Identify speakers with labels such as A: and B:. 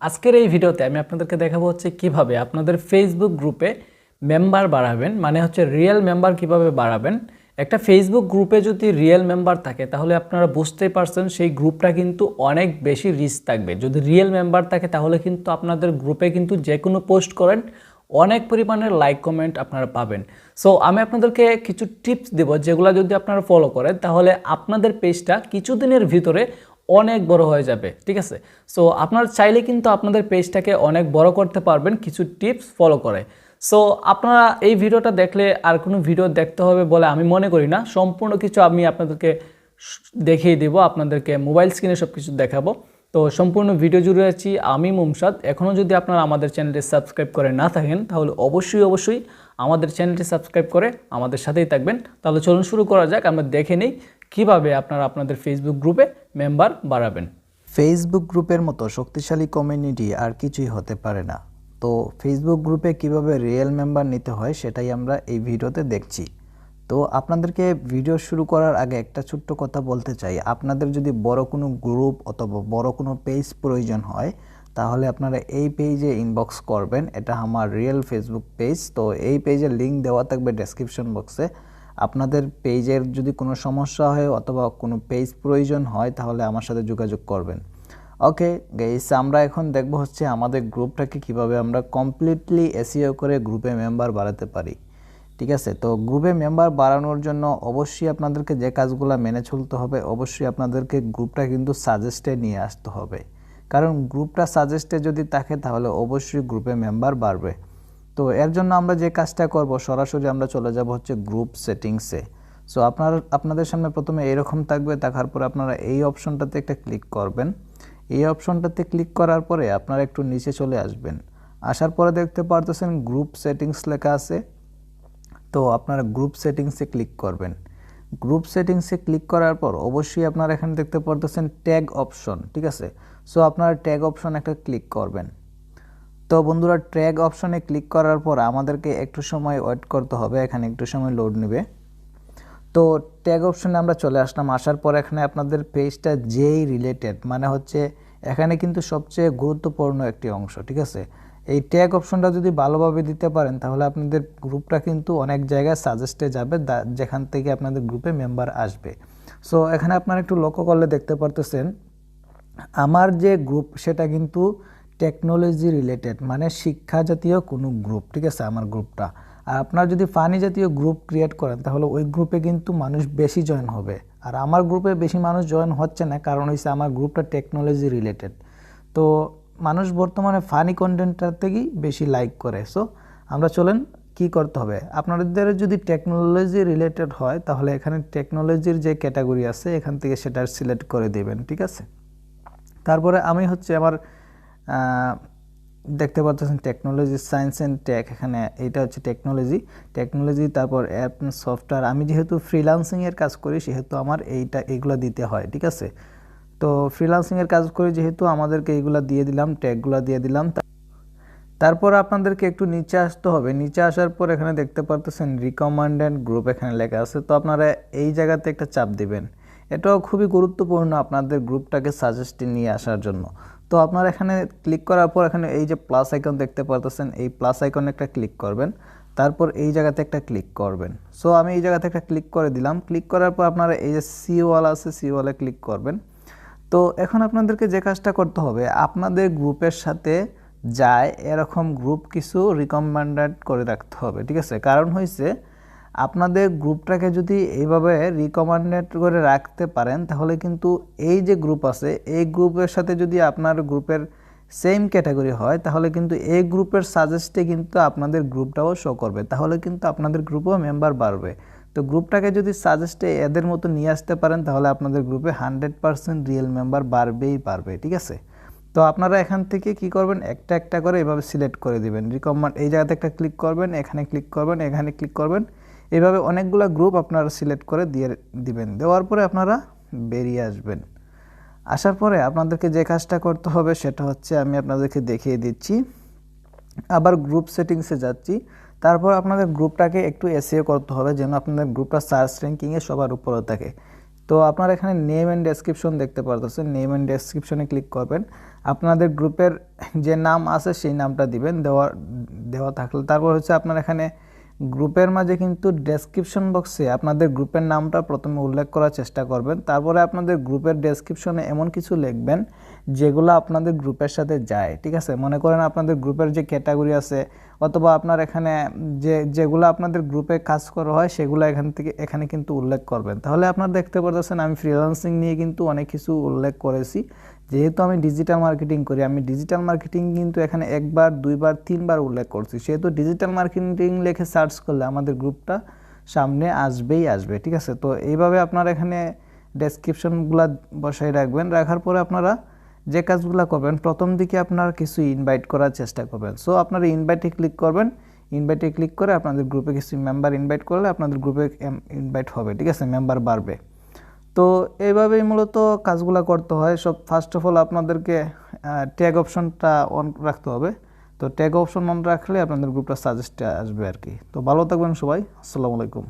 A: আজকের এই ভিডিওতে আমি আপনাদেরকে দেখাবো হচ্ছে কিভাবে আপনাদের ফেসবুক গ্রুপে মেম্বার বাড়াবেন, মানে হচ্ছে রিয়েল মেম্বার কিভাবে বাড়াবেন। একটা ফেসবুক গ্রুপে যদি রিয়েল মেম্বার থাকে তাহলে আপনারা বুঝতেই পারছেন সেই গ্রুপটা কিন্তু অনেক বেশি রিচ থাকবে। যদি রিয়েল মেম্বার থাকে তাহলে কিন্তু আপনাদের গ্রুপে কিন্তু যে কোনো পোস্ট করেন অনেক পরিমাণের লাইক কমেন্ট আপনারা পাবেন। সো আমি আপনাদেরকে কিছু টিপস দেব যেগুলো যদি আপনারা ফলো করেন তাহলে আপনাদের পেজটা কিছুদিনের ভিতরে অনেক বড় হয়ে যাবে, ঠিক আছে। সো আপনারা চাইলে কিন্তু আপনাদের পেজটাকে অনেক বড় করতে পারবেন কিছু টিপস ফলো করে। সো আপনারা এই ভিডিওটা দেখলে আর কোনো ভিডিও দেখতে হবে বলে আমি মনে করি না। সম্পূর্ণ কিছু আমি আপনাদেরকে দেখিয়ে দেব, আপনাদেরকে মোবাইল স্ক্রিনে সব কিছু দেখাবো। তো সম্পূর্ণ ভিডিও জুড়ে আছি আমি মোমসাদ। এখনও যদি আপনারা আমাদের চ্যানেলটি সাবস্ক্রাইব করে না থাকেন তাহলে অবশ্যই আমাদের চ্যানেলটি সাবস্ক্রাইব করে আমাদের সাথেই থাকবেন। তাহলে চলুন শুরু করা যাক। আমরা দেখে নিই কীভাবে আপনারা আপনাদের ফেসবুক গ্রুপে মেম্বার বাড়াবেন।
B: ফেসবুক গ্রুপের মতো শক্তিশালী কমিউনিটি আর কিছুই হতে পারে না। তো ফেসবুক গ্রুপে কিভাবে রিয়েল মেম্বার নিতে হয় সেটাই আমরা এই ভিডিওতে দেখছি। তো আপনাদেরকে ভিডিও শুরু করার আগে একটা ছোট্ট কথা বলতে চাই, আপনাদের যদি বড় কোনো গ্রুপ অথবা বড় কোনো পেজ প্রয়োজন হয় তাহলে আপনারা এই পেজে ইনবক্স করবেন। এটা আমার রিয়েল ফেসবুক পেজ। তো এই পেজের লিঙ্ক দেওয়া থাকবে ডেসক্রিপশন বক্সে। আপনাদের পেজের যদি কোনো সমস্যা হয় অথবা কোনো পেজ প্রয়োজন হয় তাহলে আমার সাথে যোগাযোগ করবেন। ওকে গাইস, আমরা এখন দেখব হচ্ছে আমাদের গ্রুপটাকে কিভাবে আমরা কমপ্লিটলি এসইও করে গ্রুপে মেম্বার বাড়াতে পারি। ঠিক আছে, তো গ্রুপে মেম্বার বাড়ানোর জন্য অবশ্যই আপনাদেরকে যে কাজগুলো মেনে চলতে হবে, অবশ্যই আপনাদেরকে গ্রুপটা কিন্তু সাজেস্টে নিয়ে আসতে হবে। কারণ গ্রুপটা সাজেস্টে যদি থাকে তাহলে অবশ্যই গ্রুপে মেম্বার বাড়বে। তো এর জন্য আমরা যে কাজটা করব, সরাসরি আমরা চলে যাব হচ্ছে গ্রুপ সেটিংসে। সো আপনাদের সামনে প্রথমে এরকম থাকবে, দেখার পরে আপনারা এই অপশনটাতে একটা ক্লিক করবেন। এই অপশনটাতে ক্লিক করার পরে আপনারা একটু নিচে চলে আসবেন। আসার পরে দেখতে পারতেছেন গ্রুপ সেটিংস লেখা আছে। তো আপনারা গ্রুপ সেটিংসে ক্লিক করবেন। গ্রুপ সেটিংসে ক্লিক করার পর অবশ্যই আপনারা এখানে দেখতে পারতেছেন ট্যাগ অপশন, ঠিক আছে। সো আপনারা ট্যাগ অপশন একটা ক্লিক করবেন। তো বন্ধুরা, ট্যাগ অপশনে ক্লিক করার পর আমাদেরকে একটু সময় ওয়েট করতে হবে, এখানে একটু সময় লোড নেবে। তো ট্যাগ অপশনে আমরা চলে আসলাম। আসার পর এখানে আপনাদের পেজটা যেই রিলেটেড, মানে হচ্ছে এখানে কিন্তু সবচেয়ে গুরুত্বপূর্ণ একটি অংশ, ঠিক আছে। এই ট্যাগ অপশনটা যদি ভালোভাবে দিতে পারেন তাহলে আপনাদের গ্রুপটা কিন্তু অনেক জায়গায় সাজেস্টে যাবে, যেখান থেকে আপনাদের গ্রুপে মেম্বার আসবে। সো এখানে আপনারা একটু লক্ষ্য করলে দেখতে পারতেছেন আমার যে গ্রুপ সেটা কিন্তু টেকনোলজি রিলেটেড, মানে শিক্ষা জাতীয় কোনো গ্রুপ, ঠিক আছে আমার গ্রুপটা। আর আপনারা যদি ফানি জাতীয় গ্রুপ ক্রিয়েট করেন তাহলে ওই গ্রুপে কিন্তু মানুষ বেশি জয়েন হবে। আর আমার গ্রুপে বেশি মানুষ জয়েন হচ্ছে না, কারণ হচ্ছে আমার গ্রুপটা টেকনোলজি রিলেটেড। তো মানুষ বর্তমানে ফানি কন্টেন্টটার থেকেই বেশি লাইক করে। সো আমরা চলেন কি করতে হবে, আপনাদের যদি টেকনোলজি রিলেটেড হয় তাহলে এখানে টেকনোলজির যে ক্যাটাগরি আছে এখান থেকে সেটা সিলেক্ট করে দেবেন, ঠিক আছে। তারপরে আমি হচ্ছে আমার দেখতে পাচ্ছেন টেকনোলজি সায়েন্স অ্যান্ড টেক, এখানে এটা হচ্ছে টেকনোলজি তারপর অ্যাপ সফটওয়্যার। আমি যেহেতু ফ্রিল্যান্সিংয়ের কাজ করি সেহেতু আমার এইগুলো দিতে হয়, ঠিক আছে। তো ফ্রিল্যান্সিংয়ের কাজ করি যেহেতু আমাদেরকে এইগুলো দিয়ে দিলাম, ট্যাগগুলো দিয়ে দিলাম। তারপর আপনাদেরকে একটু নিচে আসতে হবে। নিচে আসার পর এখানে দেখতে পারতেছেন রিকমেন্ডেড গ্রুপ এখানে লেখা আছে। তো আপনারা এই জায়গাতে একটা চাপ দিবেন। এটাও খুবই গুরুত্বপূর্ণ আপনাদের গ্রুপটাকে সাজেস্টে নিয়ে আসার জন্য। তো আপনারা এখানে ক্লিক করার পর এখানে এই যে প্লাস আইকন দেখতে পারতেছেন, এই প্লাস আইকনে একটা ক্লিক করবেন। তারপর এই জায়গাতে একটা ক্লিক করবেন। সো আমি এই জায়গাতে একটা ক্লিক করে দিলাম। ক্লিক করার পর আপনারা এই যে সি ওয়াল আছে, সি ওয়ালে ক্লিক করবেন। তো এখন আপনাদেরকে যে কাজটা করতে হবে, আপনাদের গ্রুপের সাথে যায় এরকম গ্রুপ কিছু রিকমেন্ডেড করে রাখতে হবে, ঠিক আছে। কারণ হয়েছে আপনাদের গ্রুপটাকে যদি এইভাবে রিকমেন্ডেড করে রাখতে পারেন তাহলে কিন্তু এই যে গ্রুপ আছে এই গ্রুপের সাথে যদি আপনার গ্রুপের সেম ক্যাটাগরি হয় তাহলে কিন্তু এই গ্রুপের সাজেস্টে কিন্তু আপনাদের গ্রুপটাও শো করবে, তাহলে কিন্তু আপনাদের গ্রুপেও মেম্বার বাড়বে। তো গ্রুপটাকে যদি সাজেস্টে এদের মতো নিয়ে আসতে পারেন তাহলে আপনাদের গ্রুপে 100% রিয়েল মেম্বার বাড়বেই বাড়বে, ঠিক আছে। তো আপনারা এখান থেকে কি করবেন, একটা একটা করে এভাবে সিলেক্ট করে দিবেন। রিকমেন্ড এই জায়গাতে একটা ক্লিক করবেন, এখানে ক্লিক করবেন, এখানে ক্লিক করবেন। এইভাবে অনেকগুলো গ্রুপ আপনারা সিলেক্ট করে দিয়ে দিবেন। দেওয়ার পরে আপনারা বেরিয়ে আসবেন। আসার পরে আপনাদেরকে যে কাজটা করতে হবে সেটা হচ্ছে আমি আপনাদেরকে দেখিয়ে দিচ্ছি। আবার গ্রুপ সেটিংসে যাচ্ছি। তারপর আপনাদের গ্রুপটাকে একটু এসইও করতে হবে যেন আপনাদের গ্রুপটা সার্চ র্যাঙ্কিংয়ে সবার উপরে থাকে। তো আপনারা এখানে নেম অ্যান্ড ডেসক্রিপশন দেখতে পারতেছেন, নেম অ্যান্ড ডেসক্রিপশনে ক্লিক করবেন। আপনাদের গ্রুপের যে নাম আছে সেই নামটা দিবেন, দেওয়া থাকলে তারপর হচ্ছে আপনার এখানে গ্রুপের মাঝে কিন্তু ডেসক্রিপশন বক্সে আপনাদের গ্রুপের নামটা প্রথমে উল্লেখ করার চেষ্টা করবেন। তারপরে আপনাদের গ্রুপের ডেসক্রিপশনে এমন কিছু লিখবেন যেগুলো আপনাদের গ্রুপের সাথে যায়, ঠিক আছে। মনে করেন আপনাদের গ্রুপের যে ক্যাটাগরি আছে অথবা আপনার এখানে যেগুলো আপনাদের গ্রুপে কাজ করা হয় সেগুলো এখানে কিন্তু উল্লেখ করবেন। তাহলে আপনারা দেখতে পারতেছেন আমি ফ্রিল্যান্সিং নিয়ে কিন্তু অনেক কিছু উল্লেখ করেছি। যেহেতু আমি ডিজিটাল মার্কেটিং করি, আমি ডিজিটাল মার্কেটিং কিন্তু এখানে একবার, দুইবার, তিনবার উল্লেখ করছি। সেহেতু ডিজিটাল মার্কেটিং লিখে সার্চ করলে আমাদের গ্রুপটা সামনে আসবেই আসবে, ঠিক আছে। তো এইভাবে আপনারা এখানে ডেসক্রিপশনগুলো বসাই রাখবেন। রাখার পরে আপনারা যে কাজগুলো করবেন, প্রথম দিকে আপনারা কিছু ইনভাইট করার চেষ্টা করবেন। সো আপনারা ইনভাইটে ক্লিক করবেন। ইনভাইটে ক্লিক করে আপনাদের গ্রুপে কিছু মেম্বার ইনভাইট করলে আপনাদের গ্রুপে ইনভাইট হবে, ঠিক আছে, মেম্বার বাড়বে। তো এইভাবেই মূলত কাজগুলো করতে হয়। ফার্স্ট অফ অল আপনাদেরকে ট্যাগ অপশনটা অন রাখতে হবে। তো ট্যাগ অপশন অন রাখলে আপনাদের গ্রুপটা সাজেস্টে আসবে আর কি। তো ভালো থাকবেন সবাই, আসসালামু আলাইকুম।